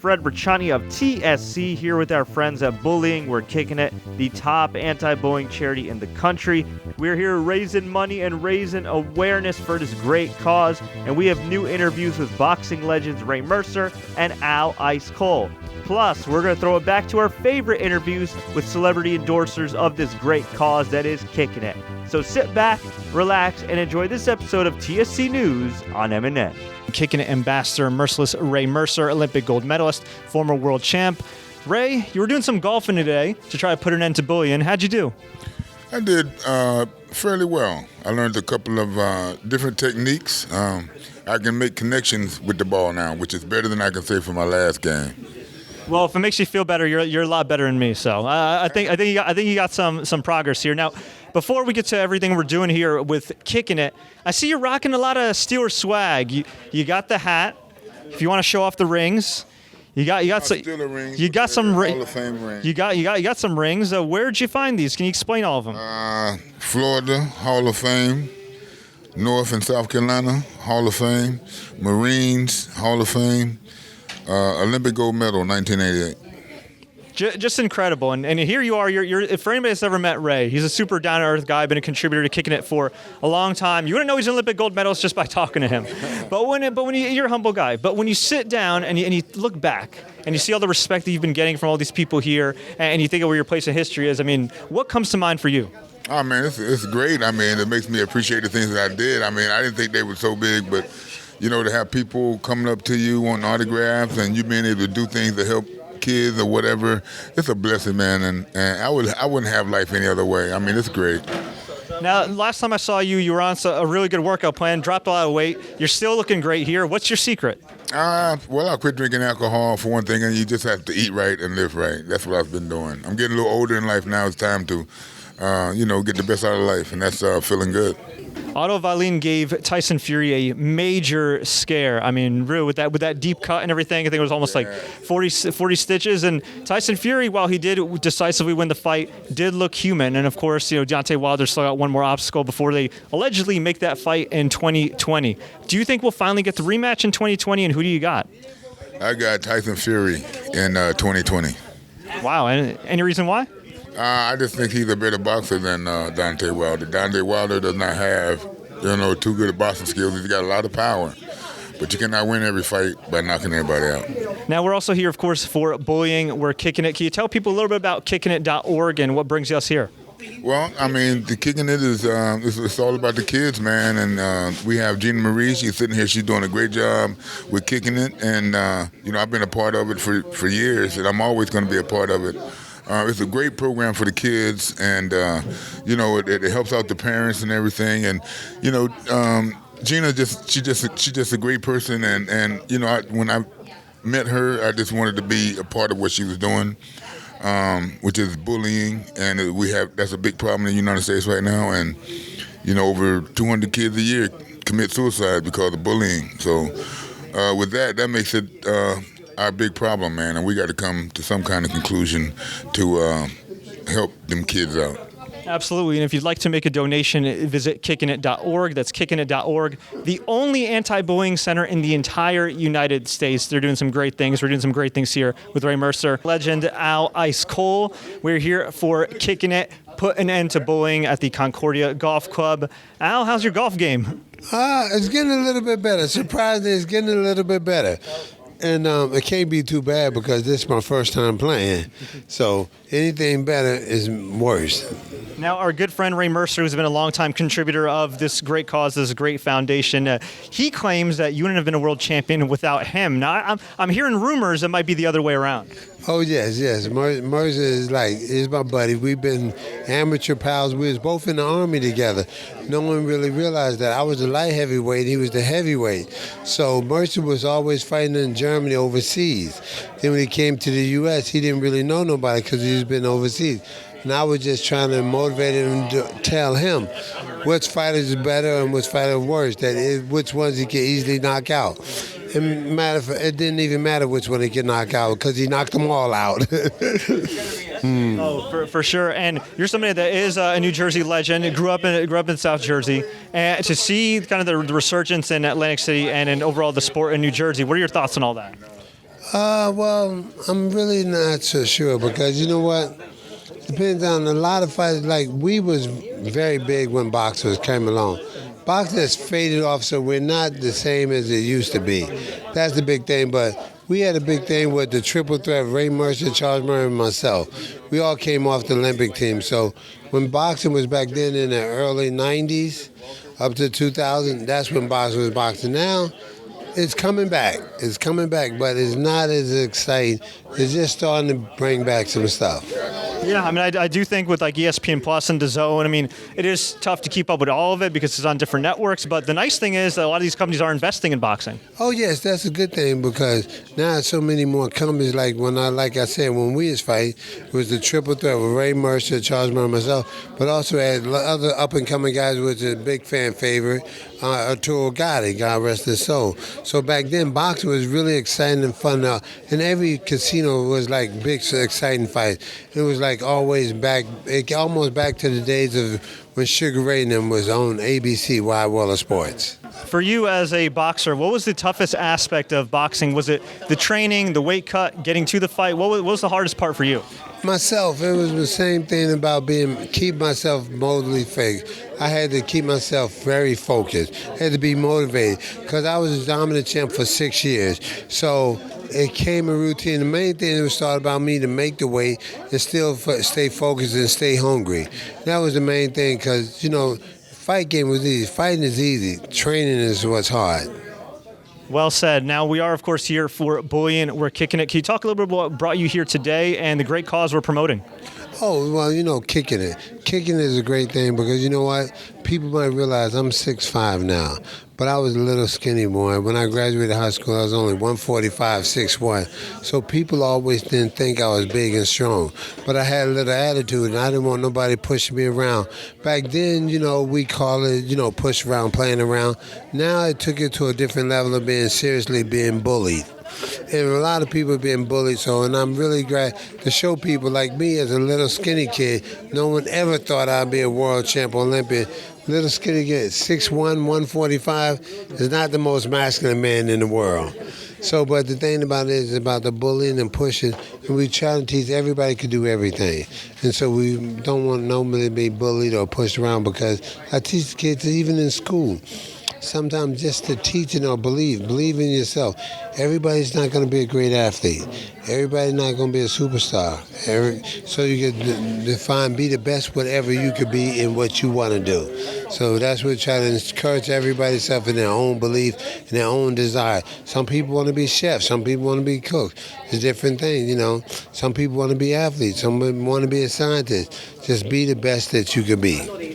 Fred Richani of TSC here with our friends at Bullying. We're Kicking It, the top anti-bullying charity in the country. We're here raising money and raising awareness for this great cause, and we have new interviews with boxing legends Ray Mercer and Al Ice Cole. Plus, we're going to throw it back to our favorite interviews with celebrity endorsers of this great cause that is Kicking It. So sit back, relax, and enjoy this episode of TSC News on M&N. Kicking It ambassador, merciless Ray Mercer, Olympic gold medalist, former world champ. Ray, you were doing some golfing today to try to put an end to bullying. How'd you do? I did fairly well. I learned a couple of different techniques. I can make connections with the ball now, which is better than I can say for my last game. Well, if it makes you feel better, you're a lot better than me. So I think you got some progress here. Now, before we get to everything we're doing here with Kicking It, I see you're rocking a lot of Steelers swag. You got the hat. If you want to show off the rings, you got some rings. You got some Hall of Fame rings. You got some rings. Where'd you find these? Can you explain all of them? Florida Hall of Fame, North and South Carolina Hall of Fame, Marines Hall of Fame. Olympic gold medal, 1988. Just incredible. And here you are. You're for anybody that's ever met Ray, he's a super down-to-earth guy, been a contributor to Kicking It for a long time. You wouldn't know he's an Olympic gold medalist just by talking to him. But when you're a humble guy. But when you sit down and you look back and you see all the respect that you've been getting from all these people here, and you think of where your place in history is, I mean, what comes to mind for you? Oh, man, it's great. I mean, it makes me appreciate the things that I did. I mean, I didn't think they were so big, but to have people coming up to you wanting autographs and you being able to do things to help kids or whatever, it's a blessing, man. And I wouldn't have life any other way. I mean, it's great. Now, last time I saw you, you were on a really good workout plan, dropped a lot of weight. You're still looking great here. What's your secret? Well, I quit drinking alcohol for one thing, and you just have to eat right and live right. That's what I've been doing. I'm getting a little older in life now. It's time to, get the best out of life, and that's feeling good. Otto Wallin gave Tyson Fury a major scare. I mean, really, with that deep cut and everything, I think it was almost like 40 stitches. And Tyson Fury, while he did decisively win the fight, did look human. And, of course, Deontay Wilder still got one more obstacle before they allegedly make that fight in 2020. Do you think we'll finally get the rematch in 2020, and who do you got? I got Tyson Fury in 2020. Wow. And any reason why? I just think he's a better boxer than Deontay Wilder. Deontay Wilder does not have, too good at boxing skills. He's got a lot of power, but you cannot win every fight by knocking everybody out. Now, we're also here, of course, for Bullying. We're Kicking It. Can you tell people a little bit about kickingit.org and what brings us here? Well, I mean, the Kicking It is it's all about the kids, man. And we have Gina Marie. She's sitting here. She's doing a great job with Kicking It. And, I've been a part of it for years, and I'm always going to be a part of it. It's a great program for the kids, and it helps out the parents and everything. And Gina she's just a great person. And when I met her, I just wanted to be a part of what she was doing, which is bullying. And that's a big problem in the United States right now. And over 200 kids a year commit suicide because of bullying. So with that makes it our big problem, man, and we got to come to some kind of conclusion to help them kids out. Absolutely, and if you'd like to make a donation, visit kickingit.org. That's kickingit.org, the only anti-bullying center in the entire United States. They're doing some great things. We're doing some great things here with Ray Mercer. Legend Al Ice Cole. We're here for Kicking It, put an end to bullying at the Concordia Golf Club. Al, how's your golf game? It's getting a little bit better. Surprisingly, it's getting a little bit better. And it can't be too bad because this is my first time playing. So anything better is worse. Now, our good friend Ray Mercer, who's been a longtime contributor of this great cause, this great foundation, he claims that you wouldn't have been a world champion without him. Now, I'm hearing rumors it might be the other way around. Oh, yes. Mercer is my buddy. We've been amateur pals. We was both in the Army together. No one really realized that. I was the light heavyweight, he was the heavyweight. So Mercer was always fighting in Germany overseas. Then when he came to the U.S., he didn't really know nobody because he's been overseas. And I was just trying to motivate him to tell him which fighters are better and which fighters are worse, which ones he can easily knock out. It didn't even matter which one he could knock out because he knocked them all out. Oh, for sure. And you're somebody that is a New Jersey legend, grew up in South Jersey. And to see kind of the resurgence in Atlantic City and in overall the sport in New Jersey, what are your thoughts on all that? Well, I'm really not so sure because you know what? Depends on a lot of fights. Like we was very big when boxers came along. Boxing has faded off, so we're not the same as it used to be. That's the big thing. But we had a big thing with the triple threat: Ray Mercer, Charles Murray, and myself. We all came off the Olympic team. So when boxing was back then in the early '90s, up to 2000, that's when boxing was boxing. Now it's coming back. It's coming back, but it's not as exciting. It's just starting to bring back some stuff. Yeah, I mean, I do think with like ESPN Plus and DAZN, I mean, it is tough to keep up with all of it because it's on different networks. But the nice thing is that a lot of these companies are investing in boxing. Oh yes, that's a good thing because now so many more companies. Like I said, when we was fighting, it was the triple threat with Ray Mercer, Charles Murray, and myself, but also had other up and coming guys, which is a big fan favorite, Arturo Gatti, God rest his soul. So back then, boxing was really exciting and fun. And every casino was like big, exciting fights. It was like always back, almost back to the days of when Sugar Ray and them was on ABC, Wide World of Sports. For you as a boxer, what was the toughest aspect of boxing? Was it the training, the weight cut, getting to the fight? What was the hardest part for you? Myself, it was the same thing about keep myself motively focused. I had to keep myself very focused. I had to be motivated because I was a dominant champ for 6 years. So it came a routine. The main thing was thought about me to make the weight and still stay focused and stay hungry. That was the main thing because, you know, fight game was easy. Fighting is easy. Training is what's hard. Well said. Now, we are, of course, here for Bullying. We're kicking it. Can you talk a little bit about what brought you here today and the great cause we're promoting? Oh, well, you know, kicking it. Kicking it is a great thing because, you know what? People might realize I'm 6'5" now, but I was a little skinny boy. When I graduated high school, I was only 145, 6'1". So people always didn't think I was big and strong. But I had a little attitude, and I didn't want nobody pushing me around. Back then, you know, we call it, you know, push around, playing around. Now it took it to a different level of seriously being bullied. And a lot of people have been bullied, and I'm really glad to show people like me as a little skinny kid. No one ever thought I'd be a world champ Olympian. Little skinny kid, 6'1", 145, is not the most masculine man in the world. So, but the thing about it is about the bullying and pushing, and we try to teach everybody can do everything. And so we don't want nobody to be bullied or pushed around because I teach kids even in school. Sometimes just to teach or believe in yourself. Everybody's not going to be a great athlete. Everybody's not going to be a superstar. So you can define, be the best whatever you could be in what you want to do. So that's what we try to encourage everybody self in their own belief and their own desire. Some people want to be chefs. Some people want to be cooks. It's a different thing, you know. Some people want to be athletes. Some want to be a scientist. Just be the best that you could be.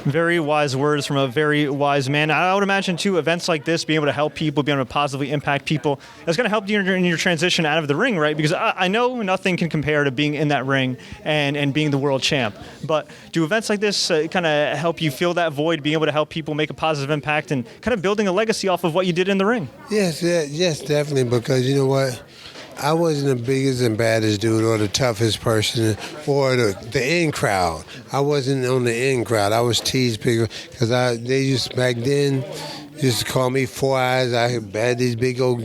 Very wise words from a very wise man. I would imagine, too, events like this, being able to help people, being able to positively impact people, that's going to help you in your transition out of the ring, right? Because I know nothing can compare to being in that ring and being the world champ. But do events like this kind of help you fill that void, being able to help people make a positive impact and kind of building a legacy off of what you did in the ring? Yes, definitely, because you know what? I wasn't the biggest and baddest dude or the toughest person or the in crowd. I wasn't on the in crowd. I was teased because they used back then used to call me Four Eyes. I had these big old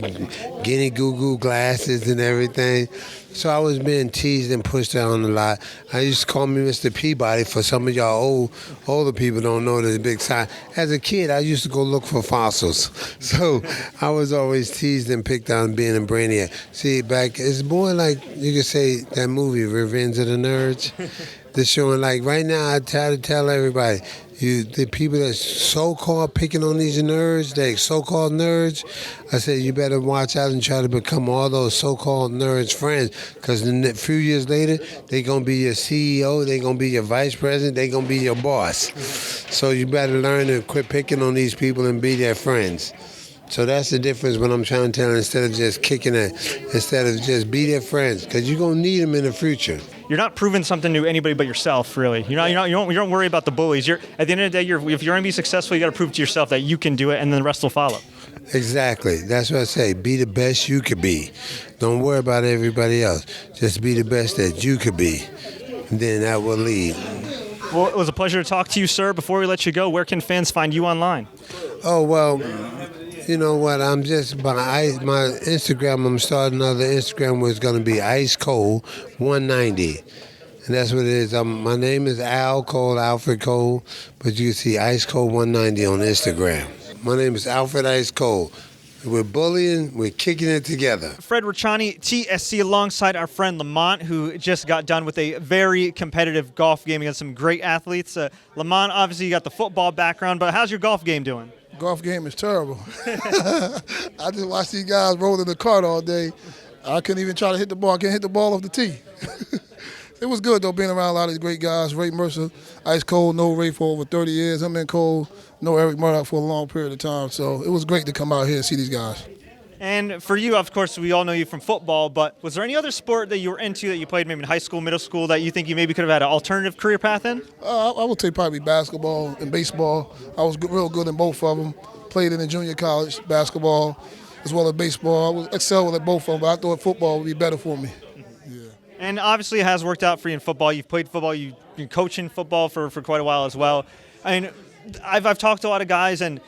guinea goo glasses and everything. So I was being teased and pushed down a lot. I used to call me Mr. Peabody. For some of y'all older people don't know the big sign. As a kid, I used to go look for fossils. So I was always teased and picked on being a brainiac. See, it's more like you could say that movie, Revenge of the Nerds. They're showing like right now, I try to tell everybody, the people that's so-called picking on these nerds, they so-called nerds, I said you better watch out and try to become all those so-called nerds friends, because a few years later, they're going to be your CEO, they're going to be your vice president, they're going to be your boss. So you better learn to quit picking on these people and be their friends. So that's the difference when I'm trying to tell them, instead of just kicking it, instead of just be their friends, because you're going to need them in the future. You're not proving something to anybody but yourself, really. You don't worry about the bullies. At the end of the day, if you're going to be successful, you got to prove to yourself that you can do it, and then the rest will follow. Exactly. That's what I say. Be the best you could be. Don't worry about everybody else. Just be the best that you could be. And then that will lead. Well, it was a pleasure to talk to you, sir. Before we let you go, where can fans find you online? Oh, well, You know what? I'm just my Instagram. I'm starting another Instagram where it's going to be Ice Cold 190, and that's what it is. My name is Al Cole, Alfred Cole, but you can see Ice Cold 190 on Instagram. My name is Alfred Ice Cold. We're bullying, we're kicking it together. Fred Richani, TSC, alongside our friend Lamont, who just got done with a very competitive golf game against some great athletes. Lamont, obviously you got the football background, but how's your golf game doing? Golf game is terrible. I just watched these guys rolling the cart all day. I couldn't even try to hit the ball. I can't hit the ball off the tee. It was good, though, being around a lot of these great guys. Ray Mercer, Ice Cold, know Ray for over 30 years. Him and Cole know Eric Murdoch for a long period of time. So it was great to come out here and see these guys. And for you, of course, we all know you from football, but was there any other sport that you were into that you played maybe in high school, middle school, that you think you maybe could have had an alternative career path in? I would say probably basketball and baseball. I was real good in both of them. Played in the junior college, basketball, as well as baseball. I was excelled at both of them, but I thought football would be better for me. And obviously it has worked out for you in football. You've played football. You've been coaching football for quite a while as well. I mean, I've talked to a lot of guys, and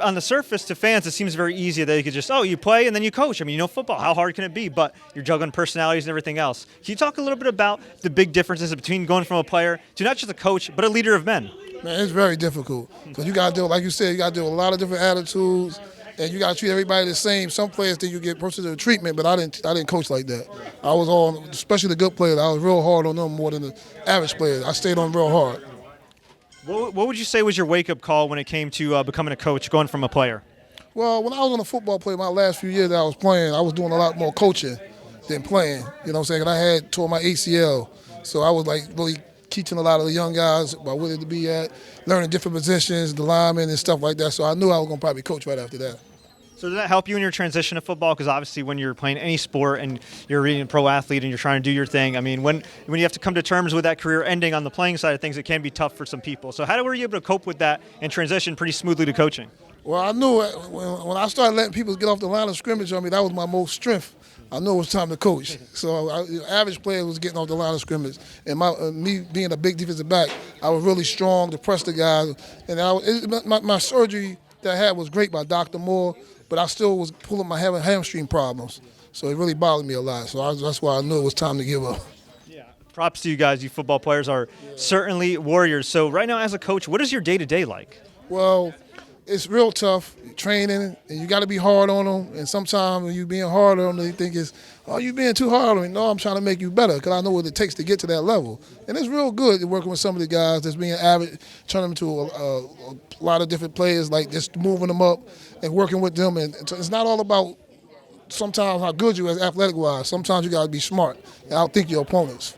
on the surface to fans, it seems very easy that you could just, you play and then you coach. I mean, football. How hard can it be? But you're juggling personalities and everything else. Can you talk a little bit about the big differences between going from a player to not just a coach, but a leader of men? Man, it's very difficult because you got to deal, like you said, you got to deal with a lot of different attitudes. And you got to treat everybody the same. Some players think you get personal treatment, but I didn't coach like that. I was on, especially the good players, I was real hard on them more than the average players. I stayed on real hard. What would you say was your wake-up call when it came to becoming a coach, going from a player? Well, when I was on the football player, my last few years that I was playing, I was doing a lot more coaching than playing. You know what I'm saying? And I had tore my ACL, so I was like really teaching a lot of the young guys about where to be at, learning different positions, the linemen and stuff like that. So I knew I was going to probably coach right after that. So did that help you in your transition to football? Because obviously when you're playing any sport and you're a pro athlete and you're trying to do your thing, I mean, when you have to come to terms with that career ending on the playing side of things, it can be tough for some people. So how were you able to cope with that and transition pretty smoothly to coaching? Well, I knew when I started letting people get off the line of scrimmage on me, that was my most strength. I knew it was time to coach. So average player was getting off the line of scrimmage. And me being a big defensive back, I was really strong to press the guys. And my surgery that I had was great by Dr. Moore, but I still was having hamstring problems. So it really bothered me a lot. So that's why I knew it was time to give up. Yeah, props to you guys. You football players are certainly warriors. So right now as a coach, what is your day-to-day like? Well, it's real tough training, and you got to be hard on them. And sometimes when you're being hard on them, they think you're being too hard on me. No, I'm trying to make you better because I know what it takes to get to that level. And it's real good working with some of the guys that's being avid, turning them to a lot of different players, like just moving them up and working with them. And it's not all about sometimes how good you are athletic-wise. Sometimes you got to be smart and outthink your opponents.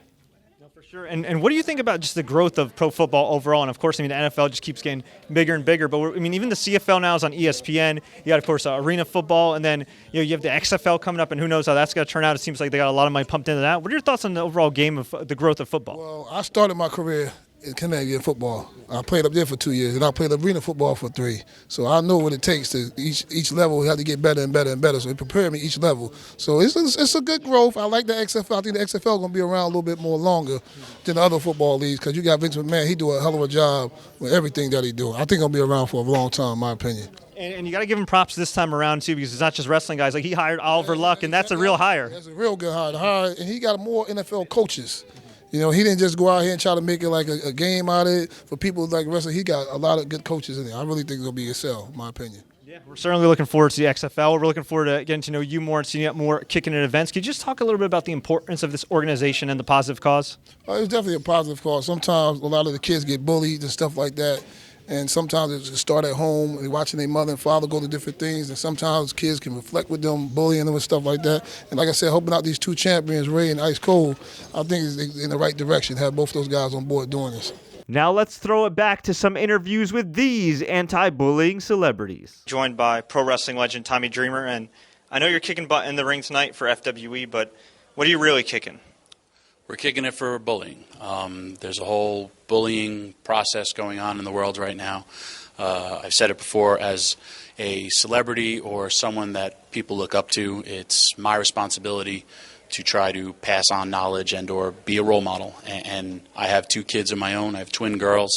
Sure. And what do you think about just the growth of pro football overall? And, of course, I mean, the NFL just keeps getting bigger and bigger. But, even the CFL now is on ESPN. You got, of course, arena football. And then, you have the XFL coming up. And who knows how that's going to turn out. It seems like they got a lot of money pumped into that. What are your thoughts on the overall game of the growth of football? Well, I started my career in Canadian football. I played up there for 2 years, and I played arena football for 3. So I know what it takes to each level. We have to get better and better and better. So it prepared me each level. So it's a good growth. I like the XFL. I think the XFL is going to be around a little bit more longer than the other football leagues because you got Vince McMahon. He do a hell of a job with everything that he do. I think he'll be around for a long time, in my opinion. And you got to give him props this time around, too, because it's not just wrestling guys. Like, he hired Oliver Luck, and that's a real hire. That's a real good hire. And he got more NFL coaches. He didn't just go out here and try to make it like a game out of it for people like wrestling. He got a lot of good coaches in there. I really think it'll be a sell, in my opinion. Yeah, we're certainly looking forward to the XFL. We're looking forward to getting to know you more and seeing you more kicking at events. Could you just talk a little bit about the importance of this organization and the positive cause? It's definitely a positive cause. Sometimes a lot of the kids get bullied and stuff like that. And sometimes it just start at home, and watching their mother and father go to different things. And sometimes kids can reflect with them, bullying them and stuff like that. And like I said, helping out these 2 champions, Ray and Ice Cold, I think is in the right direction, have both those guys on board doing this. Now let's throw it back to some interviews with these anti-bullying celebrities. Joined by pro wrestling legend Tommy Dreamer. And I know you're kicking butt in the ring tonight for FWE, but what are you really kicking? We're kicking it for bullying. There's a whole bullying process going on in the world right now. I've said it before, as a celebrity or someone that people look up to, it's my responsibility to try to pass on knowledge and or be a role model. And I have 2 kids of my own. I have twin girls.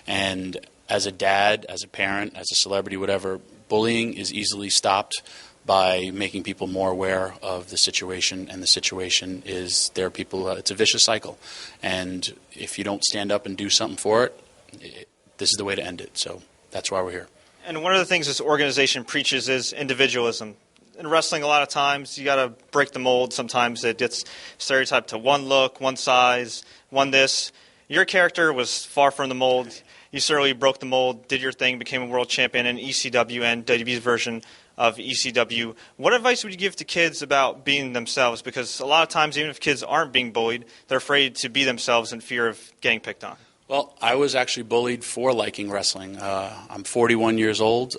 And as a dad, as a parent, as a celebrity, whatever, bullying is easily stopped by making people more aware of the situation, and the situation is there are people, it's a vicious cycle. And if you don't stand up and do something for it, this is the way to end it. So that's why we're here. And one of the things this organization preaches is individualism. In wrestling, a lot of times, you got to break the mold. Sometimes it gets stereotyped to one look, one size, one this. Your character was far from the mold. You certainly broke the mold, did your thing, became a world champion in ECW and WWE's version of ECW. What advice would you give to kids about being themselves? Because a lot of times, even if kids aren't being bullied, they're afraid to be themselves in fear of getting picked on. Well, I was actually bullied for liking wrestling. I'm 41 years old.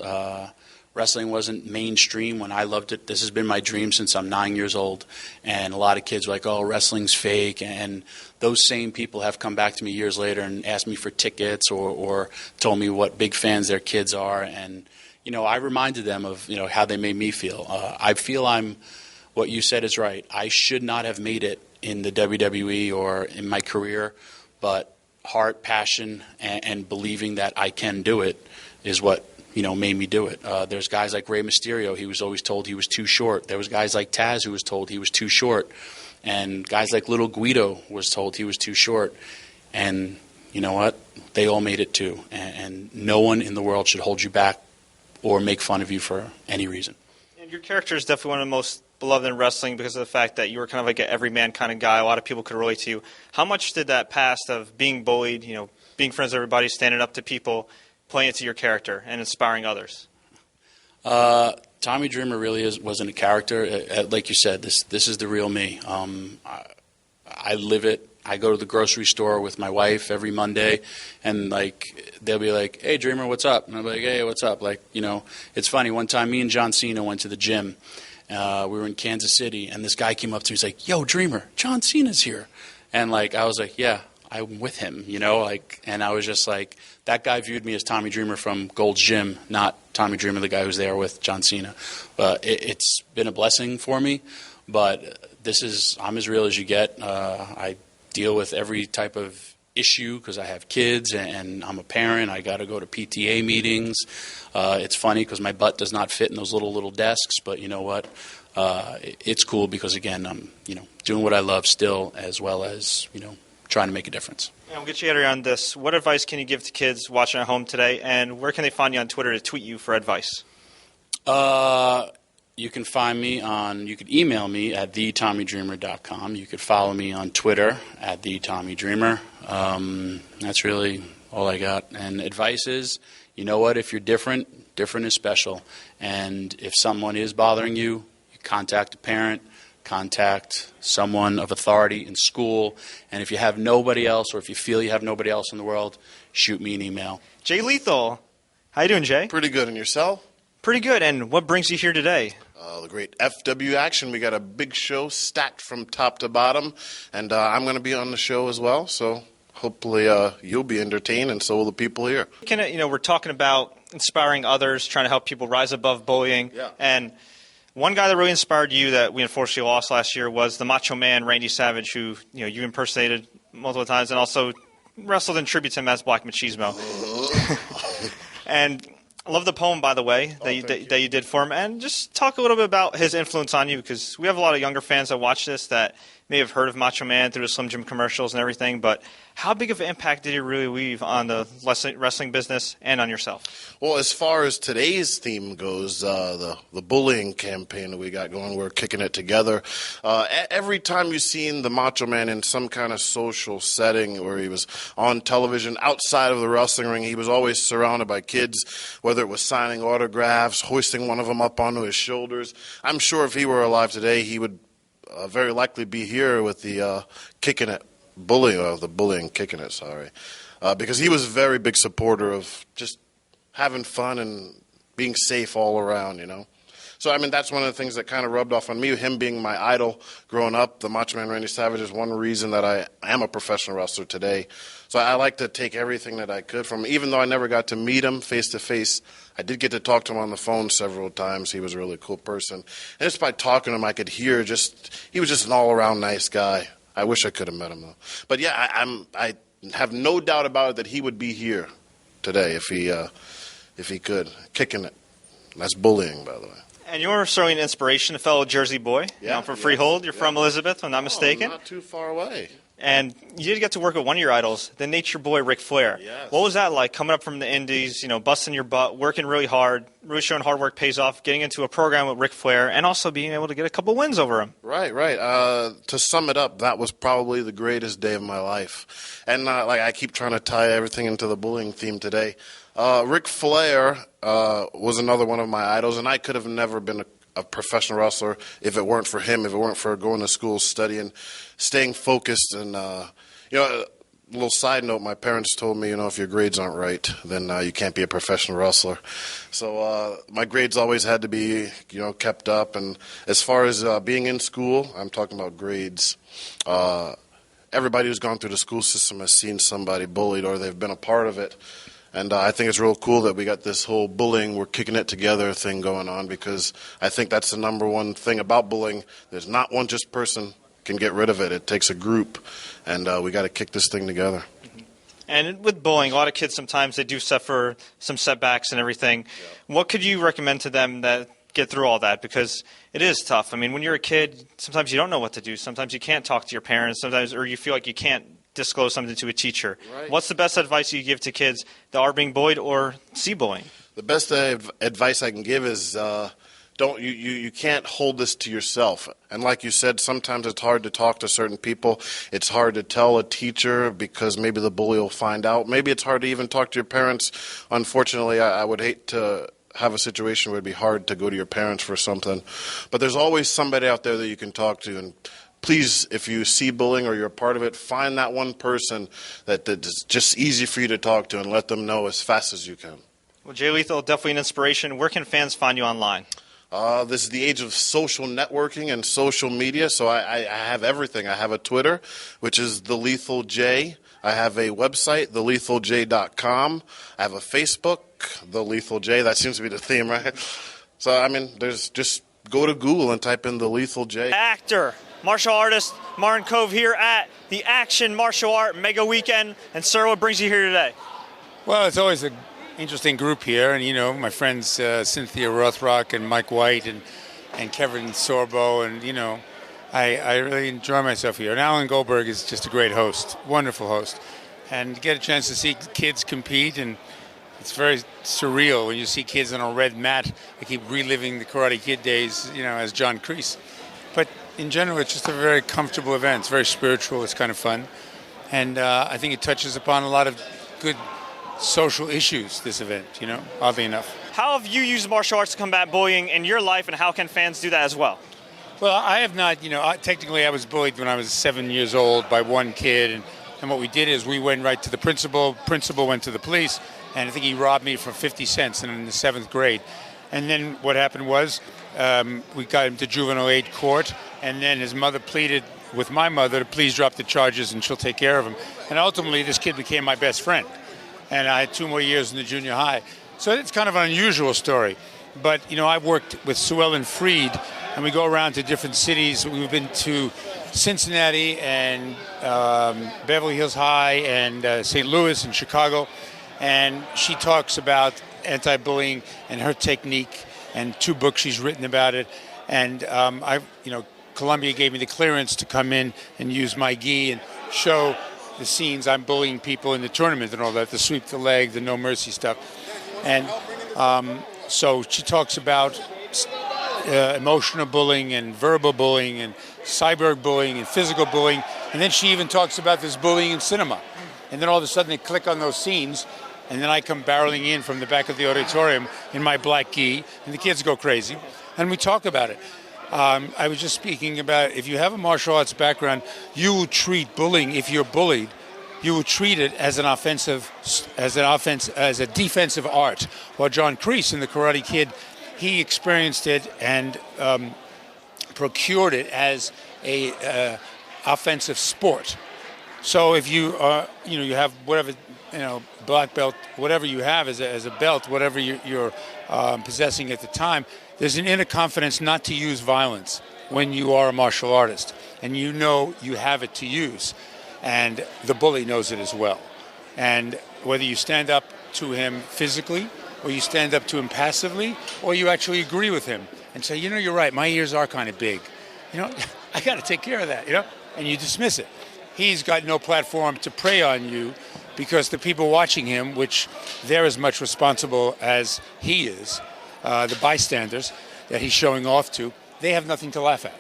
Wrestling wasn't mainstream when I loved it. This has been my dream since I'm 9 years old. And a lot of kids were like, oh, wrestling's fake. And those same people have come back to me years later and asked me for tickets or told me what big fans their kids are. And, you know, I reminded them of, you know, how they made me feel. I feel what you said is right. I should not have made it in the WWE or in my career, but heart, passion, and believing that I can do it is what, you know, made me do it. There's guys like Ray Mysterio. He was always told he was too short. There was guys like Taz who was told he was too short. And guys like Little Guido was told he was too short. And you know what? They all made it too. And no one in the world should hold you back or make fun of you for any reason. And your character is definitely one of the most beloved in wrestling because of the fact that you were kind of like an everyman kind of guy. A lot of people could relate to you. How much did that past of being bullied, you know, being friends with everybody, standing up to people, play into your character and inspiring others? Tommy Dreamer really wasn't a character. Like you said, this is the real me. I live it. I go to the grocery store with my wife every Monday, and like they'll be like, "Hey, Dreamer, what's up?" And I'll be like, "Hey, what's up?" Like, you know, it's funny. One time, me and John Cena went to the gym. We were in Kansas City, and this guy came up to me. He's like, "Yo, Dreamer, John Cena's here," and like I was like, "Yeah, I'm with him," you know, like, and I was just like, that guy viewed me as Tommy Dreamer from Gold's Gym, not Tommy Dreamer, the guy who's there with John Cena. It's been a blessing for me, but I'm as real as you get. I deal with every type of issue because I have kids and I'm a parent. I got to go to PTA meetings. It's funny because my butt does not fit in those little desks, but you know what? It's cool because, again, I'm, you know, doing what I love still, as well as, you know, trying to make a difference. Yeah, we'll get you on this. What advice can you give to kids watching at home today, and where can they find you on Twitter to tweet you for advice? You can find me you could email me at thetommydreamer.com. You could follow me on Twitter at thetommydreamer. That's really all I got. And advice is, you know what, if you're different is special. And if someone is bothering you, contact a parent, contact someone of authority in school, and if you have nobody else, or if you feel you have nobody else in the world, shoot me an email. Jay Lethal. How you doing, Jay? Pretty good. And yourself? Pretty good. And what brings you here today? The great FW action. We got a big show stacked from top to bottom, and I'm going to be on the show as well, so hopefully you'll be entertained, and so will the people here. We're talking about inspiring others, trying to help people rise above bullying, and one guy that really inspired you that we unfortunately lost last year was the Macho Man, Randy Savage, who you impersonated multiple times and also wrestled in tribute to him as Black Machismo. And I love the poem, by the way, that you did for him. And just talk a little bit about his influence on you, because we have a lot of younger fans that watch this that may have heard of Macho Man through the Slim Jim commercials and everything, but how big of an impact did he really leave on the wrestling business and on yourself? Well, as far as today's theme goes, the bullying campaign that we got going, we're kicking it together. Every time you've seen the Macho Man in some kind of social setting where he was on television outside of the wrestling ring, he was always surrounded by kids, whether it was signing autographs, hoisting one of them up onto his shoulders. I'm sure if he were alive today, he would very likely be here with the kicking it bullying, or the bullying kicking it, sorry. Because he was a very big supporter of just having fun and being safe all around, you know. So, I mean, that's one of the things that kind of rubbed off on me, him being my idol growing up. The Macho Man Randy Savage is one reason that I am a professional wrestler today. So I like to take everything that I could from him. Even though I never got to meet him face-to-face, I did get to talk to him on the phone several times. He was a really cool person. And just by talking to him, I could hear he was just an all-around nice guy. I wish I could have met him, though. But, yeah, I have no doubt about it that he would be here today if he could, kicking it. That's bullying, by the way. And you're certainly an inspiration, a fellow Jersey boy. From Freehold. You're from Elizabeth, if I'm not mistaken. Not too far away. And you did get to work with one of your idols, the Nature Boy, Ric Flair. Yes. What was that like, coming up from the Indies, busting your butt, working really hard, really showing hard work pays off, getting into a program with Ric Flair, and also being able to get a couple wins over him? Right. To sum it up, that was probably the greatest day of my life. And I keep trying to tie everything into the bullying theme today. Ric Flair was another one of my idols, and I could have never been a professional wrestler if it weren't for him, if it weren't for going to school, studying, staying focused. And, a little side note, my parents told me, if your grades aren't right, then you can't be a professional wrestler. So my grades always had to be, kept up. And as far as being in school, I'm talking about grades. Everybody who's gone through the school system has seen somebody bullied or they've been a part of it. And I think it's real cool that we got this whole bullying, we're kicking it together thing going on, because I think that's the number one thing about bullying. There's not one just person can get rid of it. It takes a group, and we got to kick this thing together. And with bullying, a lot of kids sometimes they do suffer some setbacks and everything. Yeah. What could you recommend to them that get through all that? Because it is tough. I mean, when you're a kid, sometimes you don't know what to do. Sometimes you can't talk to your parents. Sometimes, or you feel like you can't disclose something to a teacher. Right. What's the best advice you give to kids that are being bullied or see bullying? The best advice I can give is you can't hold this to yourself. And like you said, sometimes it's hard to talk to certain people. It's hard to tell a teacher because maybe the bully will find out. Maybe it's hard to even talk to your parents. Unfortunately, I would hate to have a situation where it'd be hard to go to your parents for something. But there's always somebody out there that you can talk to. And please, if you see bullying or you're a part of it, find that one person that is just easy for you to talk to and let them know as fast as you can. Well, Jay Lethal, definitely an inspiration. Where can fans find you online? This is the age of social networking and social media, so I have everything. I have a Twitter, which is The Lethal J. I have a website, thelethalj.com. I have a Facebook, The Lethal J. That seems to be the theme, right? So, there's just go to Google and type in The Lethal J. Actor, martial artist Martin Kove here at the Action Martial Art Mega Weekend. And sir, what brings you here today? Well, it's always an interesting group here, and my friends Cynthia Rothrock and Mike White and Kevin Sorbo, and I really enjoy myself here. And Alan Goldberg is just a great host, wonderful host, and to get a chance to see kids compete, and it's very surreal when you see kids on a red mat. They keep reliving the Karate Kid days, as John Kreese. But in general, it's just a very comfortable event. It's very spiritual. It's kind of fun. And I think it touches upon a lot of good social issues, this event, oddly enough. How have you used martial arts to combat bullying in your life, and how can fans do that as well? Well, I have not, technically I was bullied when I was 7 years old by one kid. And what we did is we went right to the principal. Principal went to the police, and I think he robbed me for 50 cents in the 7th grade. And then what happened was we got him to juvenile aid court, and then his mother pleaded with my mother to please drop the charges and she'll take care of him. And ultimately, this kid became my best friend. And I had 2 more years in the junior high. So it's kind of an unusual story. But, I've worked with Sue Ellen Freed, and we go around to different cities. We've been to Cincinnati and Beverly Hills High and St. Louis and Chicago. And she talks about anti-bullying and her technique, and 2 books she's written about it. And Columbia gave me the clearance to come in and use my gi and show the scenes. I'm bullying people in the tournament and all that, the sweep the leg, the no mercy stuff. And so she talks about emotional bullying and verbal bullying and cyber bullying and physical bullying. And then she even talks about this bullying in cinema. And then all of a sudden they click on those scenes, and then I come barreling in from the back of the auditorium in my black gi, and the kids go crazy. And we talk about it. I was just speaking about, if you have a martial arts background, you will treat bullying, if you're bullied, you will treat it as a defensive art. While John Kreese in the Karate Kid, he experienced it and procured it as a offensive sport. So if you you have whatever, black belt, whatever you have as a belt, whatever you're possessing at the time, there's an inner confidence not to use violence when you are a martial artist, and you have it to use, and the bully knows it as well. And whether you stand up to him physically or you stand up to him passively, or you actually agree with him and say, you're right, my ears are kind of big. I got to take care of that, and you dismiss it. He's got no platform to prey on you because the people watching him, which they're as much responsible as he is, the bystanders that he's showing off to, they have nothing to laugh at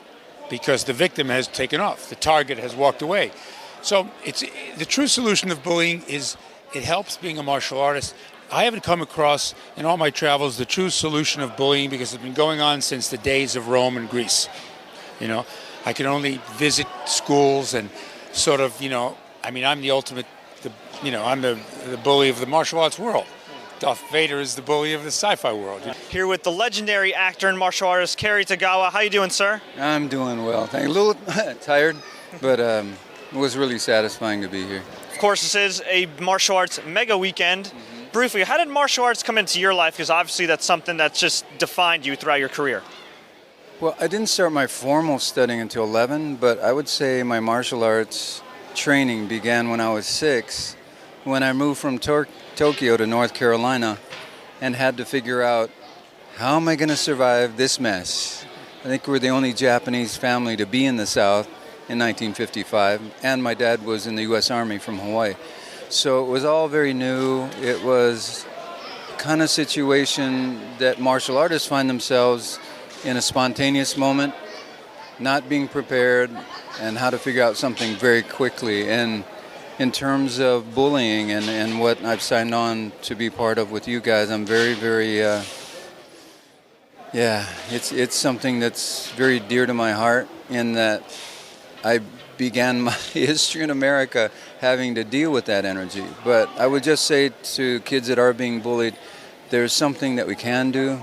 because the victim has taken off. The target has walked away. So the true solution of bullying is it helps being a martial artist. I haven't come across in all my travels the true solution of bullying because it's been going on since the days of Rome and Greece. I can only visit schools and sort of, I'm the ultimate, I'm the bully of the martial arts world. Darth Vader is the bully of the sci-fi world. Here with the legendary actor and martial artist, Cary Tagawa. How you doing, sir? I'm doing well. Thank you. A little tired, but it was really satisfying to be here. Of course, this is a martial arts mega weekend. Mm-hmm. Briefly, how did martial arts come into your life? Because obviously that's something that's just defined you throughout your career. Well, I didn't start my formal studying until 11, but I would say my martial arts training began when I was 6, when I moved from Tokyo to North Carolina and had to figure out, how am I going to survive this mess? I think we're the only Japanese family to be in the South in 1955, and my dad was in the U.S. Army from Hawaii. So it was all very new. It was kind of situation that martial artists find themselves in a spontaneous moment, not being prepared, and how to figure out something very quickly. And in terms of bullying and what I've signed on to be part of with you guys, I'm very, very, it's something that's very dear to my heart in that I began my history in America having to deal with that energy. But I would just say to kids that are being bullied, there's something that we can do,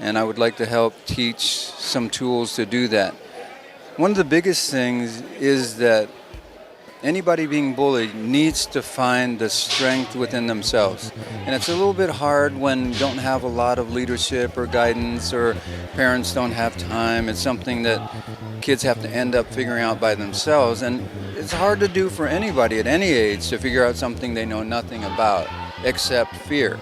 and I would like to help teach some tools to do that. One of the biggest things is that anybody being bullied needs to find the strength within themselves. And it's a little bit hard when you don't have a lot of leadership or guidance or parents don't have time. It's something that kids have to end up figuring out by themselves. And it's hard to do for anybody at any age to figure out something they know nothing about except fear.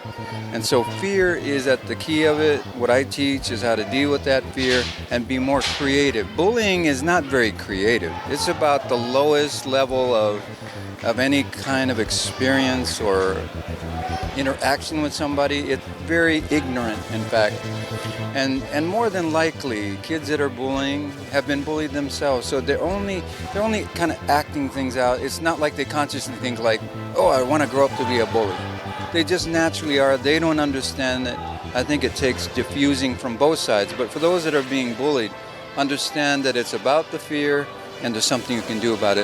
And so fear is at the key of it. What I teach is how to deal with that fear and be more creative. Bullying is not very creative. It's about the lowest level of any kind of experience or interaction with somebody. It's very ignorant, in fact. And more than likely, kids that are bullying have been bullied themselves. So they're only kind of acting things out. It's not like they consciously think like, oh, I want to grow up to be a bully. They just naturally are. They don't understand it. I think it takes diffusing from both sides. But for those that are being bullied, understand that it's about the fear and there's something you can do about it.